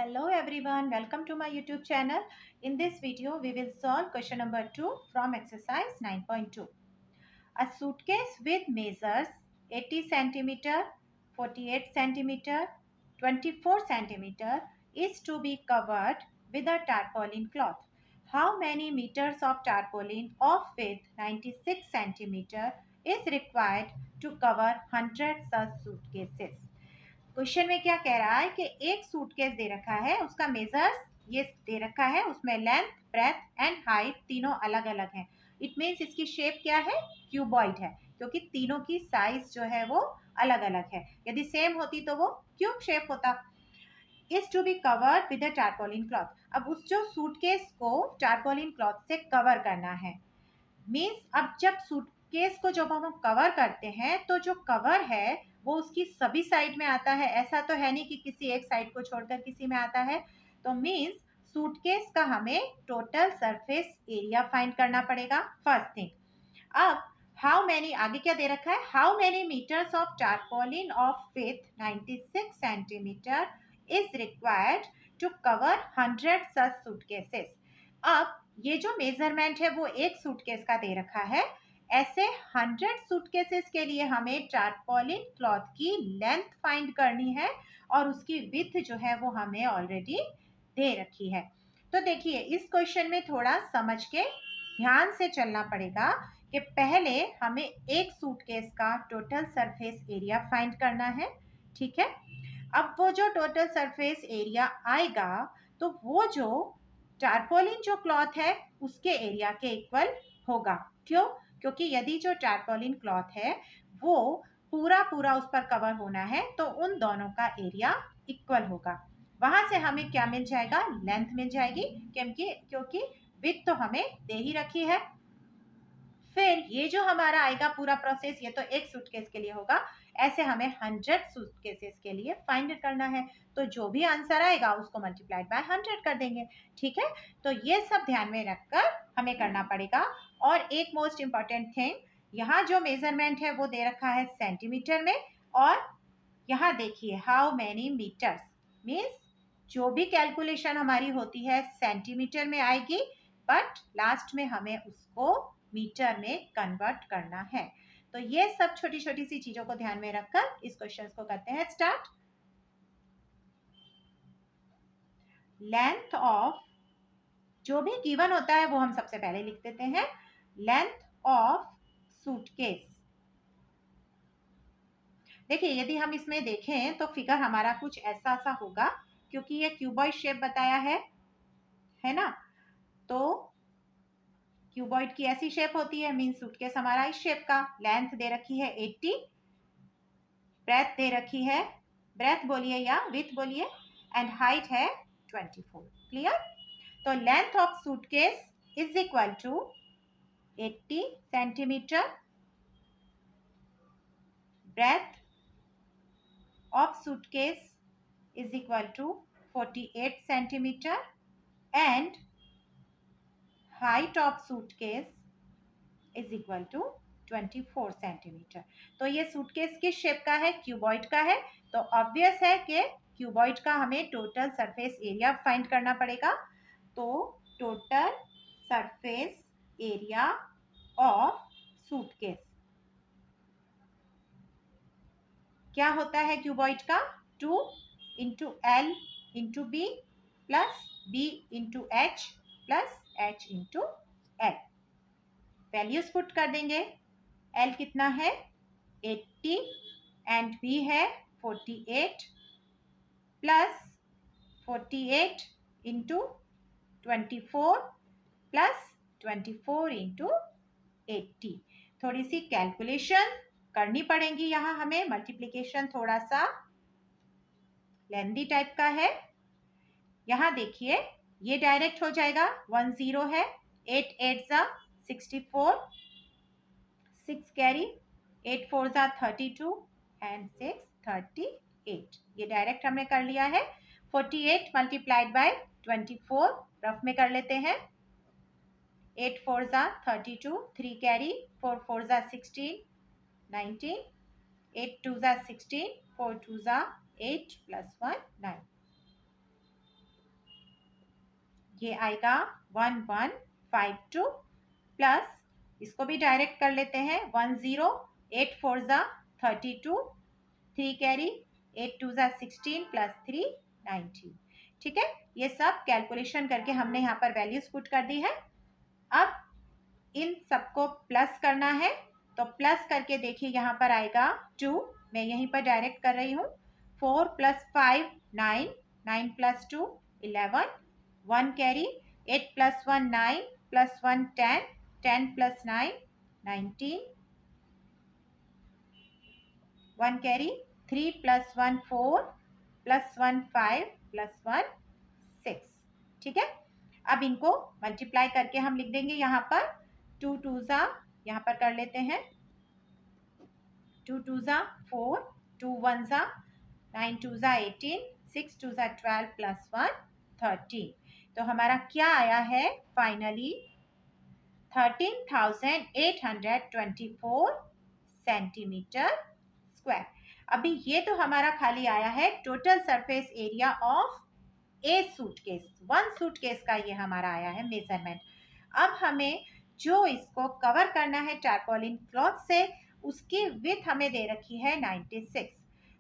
Hello everyone, welcome to my YouTube channel. In this video, we will solve question number 2 from exercise 9.2. A suitcase with measures 80 centimeter, 48 centimeter, 24 centimeter is to be covered with a tarpaulin cloth. How many meters of tarpaulin of width 96 centimeter is required to cover 100 such suitcases? Question में क्या कह रहा है कि एक suitcase दे रखा है, उसका मेजर्स ये दे रखा है, उसमें लेंथ, ब्रेथ एंड हाइट तीनों अलग अलग हैं. इट मीन्स इसकी शेप क्या है? क्यूबॉइड है, क्योंकि तीनों की साइज जो है वो अलग अलग है. यदि सेम होती तो वो क्यूब शेप होता. Is to be covered with a tarpaulin cloth. अब उस जो सूटकेस को टारपोलिन क्लॉथ से कवर करना है, मीन्स अब जब सूटकेस को जब हम कवर करते हैं तो जो कवर है वो उसकी सभी साइड में आता है. ऐसा तो है नहीं कि किसी एक साइड को छोड़कर किसी में आता है. तो मीन्स सूटकेस का हमें टोटल सरफेस एरिया फाइंड करना पड़ेगा. First thing. अब हाउ मैनी, आगे क्या दे रखा है? How many metres of tarpaulin of with 96 centimetre is required to cover 100 such suitcases. अब ये जो मेजरमेंट है वो एक सूटकेस का दे रखा है. ऐसे 100 सूटकेसेस के लिए हमें टारपोलिन क्लॉथ की लेंथ फाइंड करनी है और उसकी विड्थ जो है वो हमें ऑलरेडी दे रखी है. तो देखिए, इस क्वेश्चन में थोड़ा समझ के ध्यान से चलना पड़ेगा कि पहले हमें एक सूटकेस का टोटल सरफेस एरिया फाइंड करना है. ठीक है. अब वो जो टोटल सरफेस एरिया आएगा तो वो जो टारपोलिन जो क्लॉथ है उसके एरिया के इक्वल होगा. क्यों? क्योंकि यदि जो टारपोलिन क्लॉथ है वो पूरा पूरा उस पर कवर होना है तो उन दोनों का एरिया इक्वल होगा. वहां से हमें क्या मिल जाएगा? लेंथ मिल जाएगी, क्योंकि विड्थ तो हमें दे ही रखी है. फिर ये जो हमारा आएगा पूरा प्रोसेस, ये तो एक सूटकेस के लिए होगा. ऐसे हमें 100 सूटकेसेस के लिए फाइंड करना है. तो जो भी आंसर आएगा उसको मल्टीप्लाइड बाय 100 कर देंगे. ठीक है. तो ये सब ध्यान में रखकर हमें करना पड़ेगा. और एक मोस्ट इंपॉर्टेंट थिंग, यहाँ जो मेजरमेंट है वो दे रखा है सेंटीमीटर में, और यहाँ देखिए हाउ मैनी मीटर्स, मीन्स जो भी कैलकुलेशन हमारी होती है सेंटीमीटर में आएगी, बट लास्ट में हमें उसको मीटर में कन्वर्ट करना है. तो ये सब छोटी छोटी सी चीजों को ध्यान में रखकर इस क्वेश्चन को करते हैं स्टार्ट. लेंथ ऑफ, जो भी गिवन होता है वो हम सबसे पहले लिख देते हैं. Length of suitcase. देखिए, यदि हम इसमें देखें तो फिगर हमारा कुछ ऐसा सा होगा, क्योंकि ये क्यूबॉइड शेप बताया है ना. तो क्यूबॉइड की ऐसी शेप होती है, मीन सूटकेस हमारा इस शेप का. लेंथ दे रखी है 80, ब्रेथ दे रखी है, ब्रेथ बोलिए या विड्थ बोलिए, एंड हाइट है 24. क्लियर? तो length of suitcase is equal to 80 centimetre, breadth of suitcase is equal to 48 centimeter and height of suitcase is equal to 24 centimetre. तो ये सूटकेस किस शेप का है? क्यूबॉइड का है. तो ऑब्वियस है कि क्यूबॉइड का हमें टोटल सरफेस एरिया फाइंड करना पड़ेगा. तो total surface area of suitcase क्या होता है क्यूबॉइड का? 2 into L into B plus B into H plus H into L. Values put कर देंगे. एल कितना है? 80 एंड बी है 48 प्लस 48 इंटू 24 प्लस 24 इंटू 80. थोड़ी सी कैलकुलेशन करनी पड़ेगी यहाँ हमें. मल्टीप्लीकेशन थोड़ा सा लेंदी टाइप का है. यहाँ देखिए, ये डायरेक्ट हो जाएगा. 1 0 है, 8 8 जा 64, 6 कैरी, 8 4 जा 32 एंड 6 38. ये डायरेक्ट हमने कर लिया है. 48 मल्टीप्लाइड बाय 24 रफ में कर लेते हैं. 8 4 जा 32, 3 कैरी, 4 4 जा 16, 19, 8 2 जा 16, 4 2 जा 8 प्लस 1 9. ये आएगा 1152 प्लस इसको भी डायरेक्ट कर लेते हैं 10, 8 4 जा 32, 3 कैरी 8 2 जा 16 प्लस 3 19। ठीक है, ये सब कैलकुलेशन करके हमने यहाँ पर वैल्यूज पुट कर दी है। अब इन सबको प्लस करना है, तो प्लस करके देखिए यहाँ पर आएगा 2, मैं यहीं पर डायरेक्ट कर रही हूँ। 4 plus 5 9, 9 plus 2 11, 1 carry 8 plus 1 9 plus 1 10, 10 plus 9 19, 1 carry 3 plus 1 4 plus 1 5 plus 1 6। ठीक है, अब इनको मल्टीप्लाई करके हम लिख देंगे यहाँ पर 2 2 जा, यहाँ पर कर लेते हैं 2 2 जा 4, 2 1 जा 9 2 जा 18, 6 2 जा 12 प्लस 1 13। तो हमारा क्या आया है फाइनली 13,824 सेंटीमीटर स्क्वायर। अभी ये तो हमारा खाली आया है total surface area of A suitcase, one suitcase का ये हमारा आया है मेजरमेंट। अब हमें जो इसको कवर करना है टारपॉलिन क्लॉथ से, उसकी विड्थ हमें दे रखी है 96।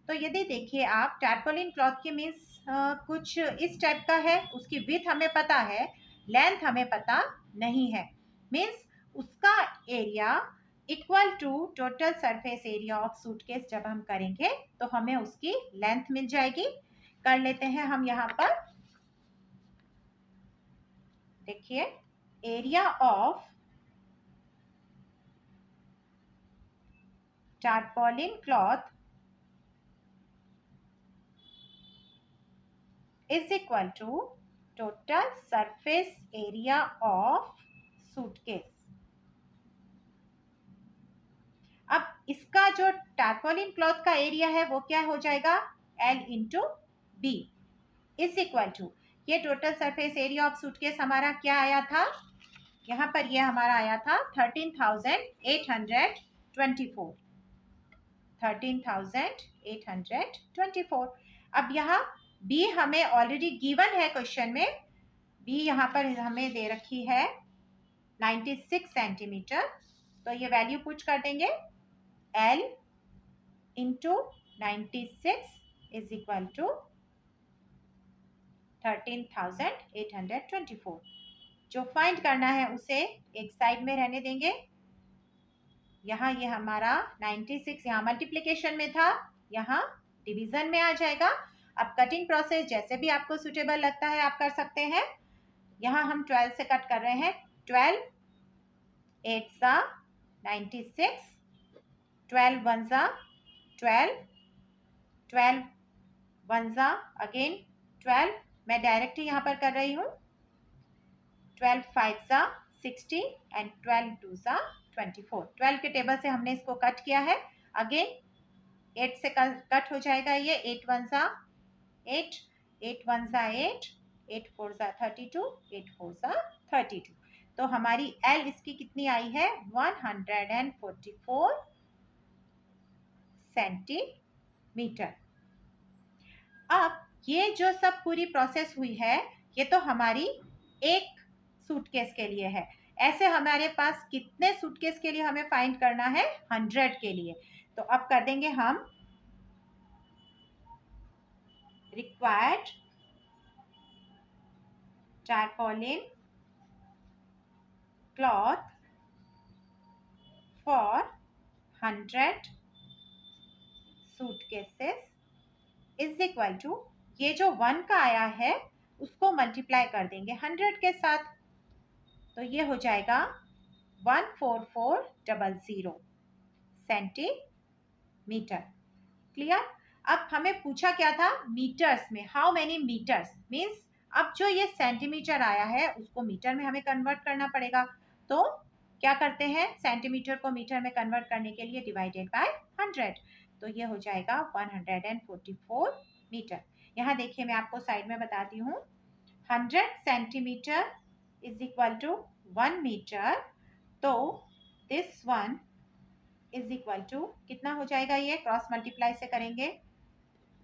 तो यदि देखिए आप टारपॉलिन क्लॉथ की मीन्स कुछ इस टाइप का है, उसकी विड्थ हमें पता है, लेंथ हमें पता नहीं है, मीन्स उसका area equal to total surface area of suitcase जब हम करेंगे तो हमें उसकी लेंथ मिल जाएगी। कर लेते हैं हम यहाँ पर, देखिए area of tarpaulin cloth is equal to total surface area of suitcase. अब इसका जो टारपॉलिन क्लॉथ का एरिया है वो क्या हो जाएगा, L into B is equal to, ये total surface area of suitcase हमारा क्या आया था, यहाँ पर ये हमारा आया था 13,824, 13,824। अब यहाँ बी हमें ऑलरेडी गिवन है क्वेश्चन में, बी यहाँ पर हमें दे रखी है 96 सेंटीमीटर, तो ये वैल्यू पुट कर देंगे L into 96 is equal to 13,824। जो फाइंड करना है उसे एक साइड में रहने देंगे। यहाँ ये हमारा 96 यहाँ मल्टीप्लिकेशन में था, यहाँ डिवीजन में आ जाएगा। अब कटिंग प्रोसेस जैसे भी आपको सुटेबल लगता है आप कर सकते हैं। यहाँ हम 12 से कट कर रहे हैं, 12 8 सा 96, 12 1 सा 12, 12 1 सा अगेन 12, मैं डायरेक्ट यहाँ पर कर रही हूँ, 12 5 सा 60 एंड 12 2 सा 24। 12 के टेबल से हमने इसको कट किया है, अगेन 8 से कट हो जाएगा ये, 8 1 सा 8, 8 1 सा 8, 8 4 सा 32, 8 4 सा 32। तो हमारी L इसकी कितनी आई है 144 सेंटीमीटर। अब ये जो सब पूरी प्रोसेस हुई है ये तो हमारी एक सूटकेस के लिए है, ऐसे हमारे पास कितने सूटकेस के लिए हमें फाइंड करना है 100 के लिए। तो अब कर देंगे हम required tarpaulin cloth for 100 suitcases is equal to, ये जो 1 का आया है उसको मल्टीप्लाई कर देंगे 100 के साथ, तो ये हो जाएगा 14400 सेंटीमीटर। क्लियर। अब हमें पूछा क्या था मीटर्स में, हाउ मेनी मीटर्स, मीन्स अब जो ये सेंटीमीटर आया है उसको मीटर में हमें कन्वर्ट करना पड़ेगा। तो क्या करते हैं, सेंटीमीटर को मीटर में कन्वर्ट करने के लिए डिवाइडेड बाय 100, तो ये हो जाएगा 144 मीटर। यहाँ देखिए मैं आपको साइड में बताती हूँ, 100 centimetre is equal to 1 metre, तो this one is equal to कितना हो जाएगा, ये क्रॉस मल्टीप्लाई से करेंगे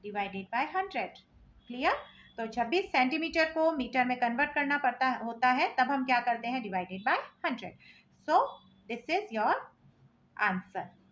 डिवाइडेड बाय 100। क्लियर। तो 26 सेंटीमीटर को मीटर में कन्वर्ट करना पड़ता होता है, तब हम क्या करते हैं, divided by 100. So this is your answer.